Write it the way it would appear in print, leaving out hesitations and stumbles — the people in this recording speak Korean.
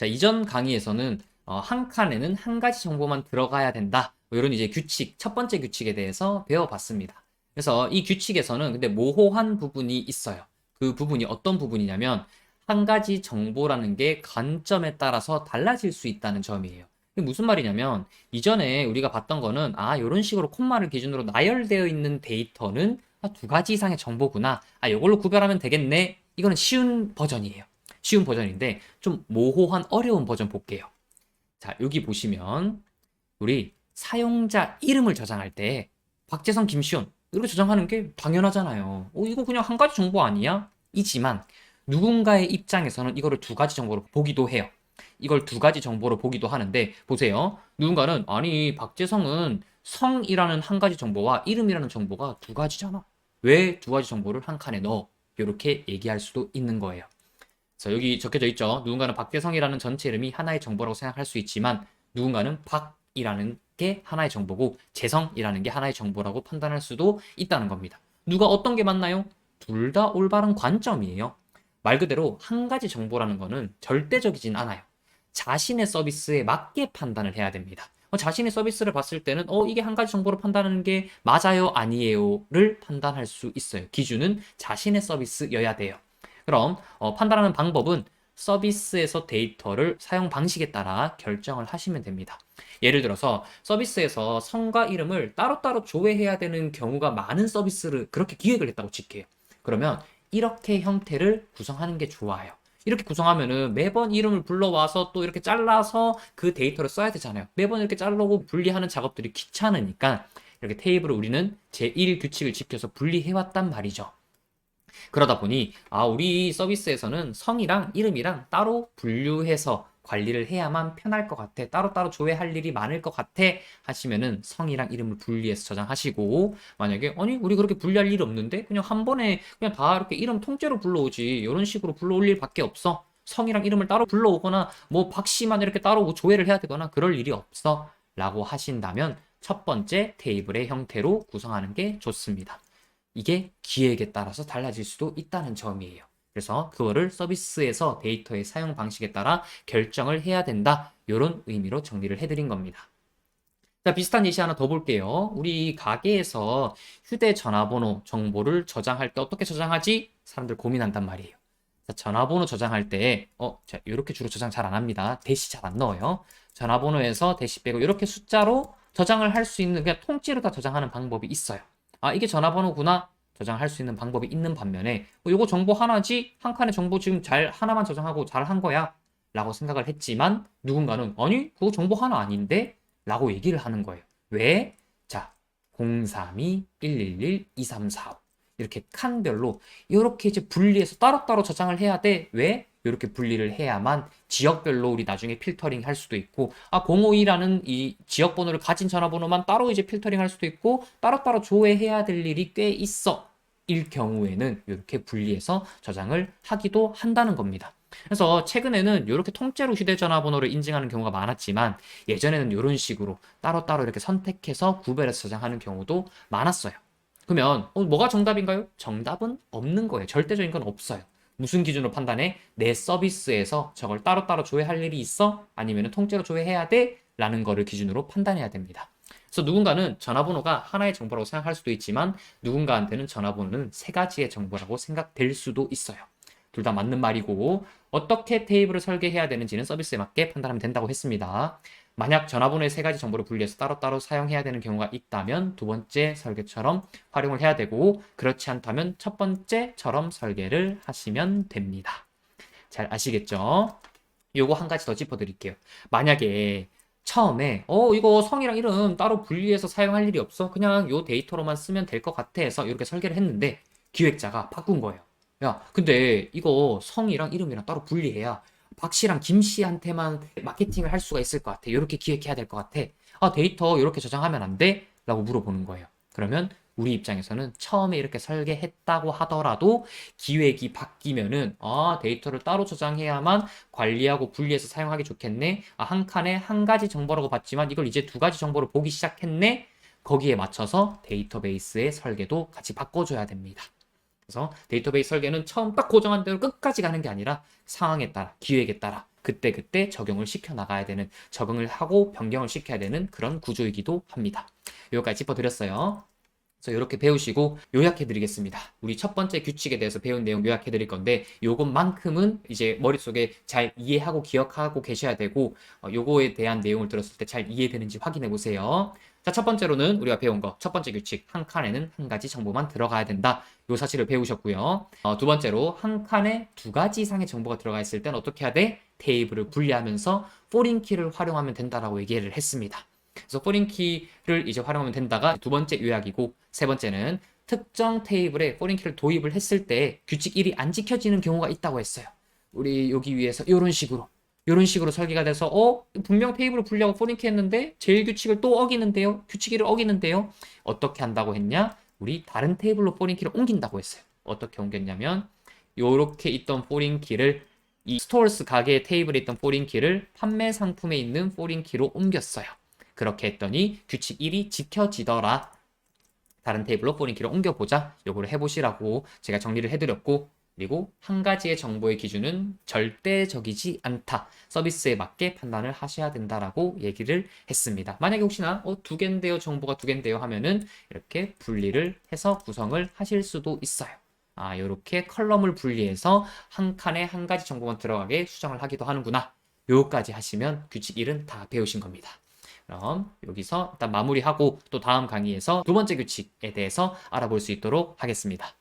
자, 이전 강의에서는 한 칸에는 한 가지 정보만 들어가야 된다. 뭐 이런 이제 규칙, 첫 번째 규칙에 대해서 배워봤습니다. 그래서 이 규칙에서는 근데 모호한 부분이 있어요. 그 부분이 어떤 부분이냐면 한 가지 정보라는 게 관점에 따라서 달라질 수 있다는 점이에요. 이게 무슨 말이냐면 이전에 우리가 봤던 거는 이런 식으로 콤마를 기준으로 나열되어 있는 데이터는 두 가지 이상의 정보구나. 이걸로 구별하면 되겠네. 이거는 쉬운 버전이에요. 쉬운 버전인데 좀 모호한 어려운 버전 볼게요. 자, 여기 보시면 우리 사용자 이름을 저장할 때 박재성, 김시현 이렇게 저장하는 게 당연하잖아요. 이거 그냥 한 가지 정보 아니야? 이지만 누군가의 입장에서는 이거를 두 가지 정보로 보기도 해요. 이걸 두 가지 정보로 보기도 하는데 보세요. 누군가는 아니 박재성은 성이라는 한 가지 정보와 이름이라는 정보가 두 가지잖아. 왜 두 가지 정보를 한 칸에 넣어? 이렇게 얘기할 수도 있는 거예요. 자, 여기 적혀져 있죠. 누군가는 박대성이라는 전체 이름이 하나의 정보라고 생각할 수 있지만 누군가는 박이라는 게 하나의 정보고 재성이라는 게 하나의 정보라고 판단할 수도 있다는 겁니다. 누가 어떤 게 맞나요? 둘 다 올바른 관점이에요. 말 그대로 한 가지 정보라는 거는 절대적이진 않아요. 자신의 서비스에 맞게 판단을 해야 됩니다. 자신의 서비스를 봤을 때는 이게 한 가지 정보로 판단하는 게 맞아요, 아니에요를 판단할 수 있어요. 기준은 자신의 서비스여야 돼요. 그럼 판단하는 방법은 서비스에서 데이터를 사용 방식에 따라 결정을 하시면 됩니다. 예를 들어서 서비스에서 성과 이름을 따로따로 조회해야 되는 경우가 많은 서비스를 그렇게 기획을 했다고 칠게요. 그러면 이렇게 형태를 구성하는 게 좋아요. 이렇게 구성하면은 매번 이름을 불러와서 또 이렇게 잘라서 그 데이터를 써야 되잖아요. 매번 이렇게 자르고 분리하는 작업들이 귀찮으니까 이렇게 테이블을 우리는 제1규칙을 지켜서 분리해왔단 말이죠. 그러다 보니 우리 서비스에서는 성이랑 이름이랑 따로 분류해서 관리를 해야만 편할 것 같아. 따로따로 조회할 일이 많을 것 같아. 하시면은 성이랑 이름을 분리해서 저장하시고 만약에 아니 우리 그렇게 분리할 일 없는데 그냥 한 번에 그냥 다 이렇게 이름 통째로 불러오지 이런 식으로 불러올 일밖에 없어. 성이랑 이름을 따로 불러오거나 뭐 박씨만 이렇게 따로 뭐 조회를 해야 되거나 그럴 일이 없어. 라고 하신다면 첫 번째 테이블의 형태로 구성하는 게 좋습니다. 이게 기획에 따라서 달라질 수도 있다는 점이에요. 그래서 그거를 서비스에서 데이터의 사용 방식에 따라 결정을 해야 된다. 이런 의미로 정리를 해드린 겁니다. 자, 비슷한 예시 하나 더 볼게요. 우리 가게에서 휴대전화번호 정보를 저장할 때 어떻게 저장하지? 사람들 고민한단 말이에요. 자, 전화번호 저장할 때, 자, 이렇게 주로 저장 잘 안 합니다. 대시 잘 안 넣어요. 전화번호에서 대시 빼고 이렇게 숫자로 저장을 할 수 있는, 그냥 통째로 다 저장하는 방법이 있어요. 이게 전화번호구나. 저장할 수 있는 방법이 있는 반면에, 요거 정보 하나지? 한 칸의 정보 지금 하나만 저장하고 잘 한 거야. 라고 생각을 했지만, 누군가는, 아니, 그거 정보 하나 아닌데? 라고 얘기를 하는 거예요. 왜? 자, 032, 111, 2345. 이렇게 칸별로 이렇게 이제 분리해서 따로따로 저장을 해야 돼. 왜? 이렇게 분리를 해야만 지역별로 우리 나중에 필터링 할 수도 있고 052라는 이 지역 번호를 가진 전화번호만 따로 이제 필터링 할 수도 있고 따로따로 조회해야 될 일이 꽤 있어. 일 경우에는 이렇게 분리해서 저장을 하기도 한다는 겁니다. 그래서 최근에는 이렇게 통째로 휴대전화 번호를 인증하는 경우가 많았지만 예전에는 이런 식으로 따로따로 이렇게 선택해서 구별해서 저장하는 경우도 많았어요. 그러면 뭐가 정답인가요? 정답은 없는 거예요. 절대적인 건 없어요. 무슨 기준으로 판단해? 내 서비스에서 저걸 따로따로 조회할 일이 있어? 아니면 통째로 조회해야 돼? 라는 거를 기준으로 판단해야 됩니다. 그래서 누군가는 전화번호가 하나의 정보라고 생각할 수도 있지만 누군가한테는 전화번호는 세 가지의 정보라고 생각될 수도 있어요. 둘 다 맞는 말이고 어떻게 테이블을 설계해야 되는지는 서비스에 맞게 판단하면 된다고 했습니다. 만약 전화번호의 세 가지 정보를 분리해서 따로따로 사용해야 되는 경우가 있다면 두 번째 설계처럼 활용을 해야 되고 그렇지 않다면 첫 번째처럼 설계를 하시면 됩니다. 잘 아시겠죠? 요거 한 가지 더 짚어드릴게요. 만약에 처음에 이거 성이랑 이름 따로 분리해서 사용할 일이 없어. 그냥 요 데이터로만 쓰면 될 것 같아 해서 이렇게 설계를 했는데 기획자가 바꾼 거예요. 야, 근데 이거 성이랑 이름이랑 따로 분리해야 박 씨랑 김 씨한테만 마케팅을 할 수가 있을 것 같아. 이렇게 기획해야 될 것 같아. 데이터 이렇게 저장하면 안 돼? 라고 물어보는 거예요. 그러면 우리 입장에서는 처음에 이렇게 설계했다고 하더라도 기획이 바뀌면은 데이터를 따로 저장해야만 관리하고 분리해서 사용하기 좋겠네. 한 칸에 한 가지 정보라고 봤지만 이걸 이제 두 가지 정보로 보기 시작했네. 거기에 맞춰서 데이터베이스의 설계도 같이 바꿔줘야 됩니다. 그래서 데이터베이스 설계는 처음 딱 고정한 대로 끝까지 가는 게 아니라 상황에 따라, 기획에 따라 그때그때 적용을 시켜 나가야 되는, 적응을 하고 변경을 시켜야 되는 그런 구조이기도 합니다. 여기까지 짚어드렸어요. 그래서 이렇게 배우시고 요약해 드리겠습니다. 우리 첫 번째 규칙에 대해서 배운 내용 요약해 드릴 건데 요것만큼은 이제 머릿속에 잘 이해하고 기억하고 계셔야 되고 요거에 대한 내용을 들었을 때 잘 이해되는지 확인해 보세요. 자, 첫 번째로는 우리가 배운 거, 첫 번째 규칙, 한 칸에는 한 가지 정보만 들어가야 된다. 요 사실을 배우셨고요. 두 번째로 한 칸에 두 가지 이상의 정보가 들어가 있을 땐 어떻게 해야 돼? 테이블을 분리하면서 포린 키를 활용하면 된다라고 얘기를 했습니다. 그래서 포린키를 이제 활용하면 된다가 두 번째 요약이고, 세 번째는 특정 테이블에 포린키를 도입을 했을 때 규칙 1이 안 지켜지는 경우가 있다고 했어요. 우리 여기 위에서 이런 식으로 설계가 돼서 분명 테이블을 분리하고 포린키 했는데 제일 규칙을 또 어기는데요. 규칙 1을 어기는데요. 어떻게 한다고 했냐? 우리 다른 테이블로 포린키를 옮긴다고 했어요. 어떻게 옮겼냐면 요렇게 있던 포린키를 이 스토어스 가게 테이블에 있던 포린키를 판매 상품에 있는 포린키로 옮겼어요. 그렇게 했더니 규칙 1이 지켜지더라. 다른 테이블로 포린키를 옮겨보자. 요거를 해보시라고 제가 정리를 해드렸고, 그리고 한 가지의 정보의 기준은 절대적이지 않다. 서비스에 맞게 판단을 하셔야 된다라고 얘기를 했습니다. 만약에 혹시나 두 개인데요, 정보가 두 개인데요 하면은 이렇게 분리를 해서 구성을 하실 수도 있어요. 요렇게 컬럼을 분리해서 한 칸에 한 가지 정보만 들어가게 수정을 하기도 하는구나. 요까지 하시면 규칙 1은 다 배우신 겁니다. 그럼 여기서 일단 마무리하고 또 다음 강의에서 두 번째 규칙에 대해서 알아볼 수 있도록 하겠습니다.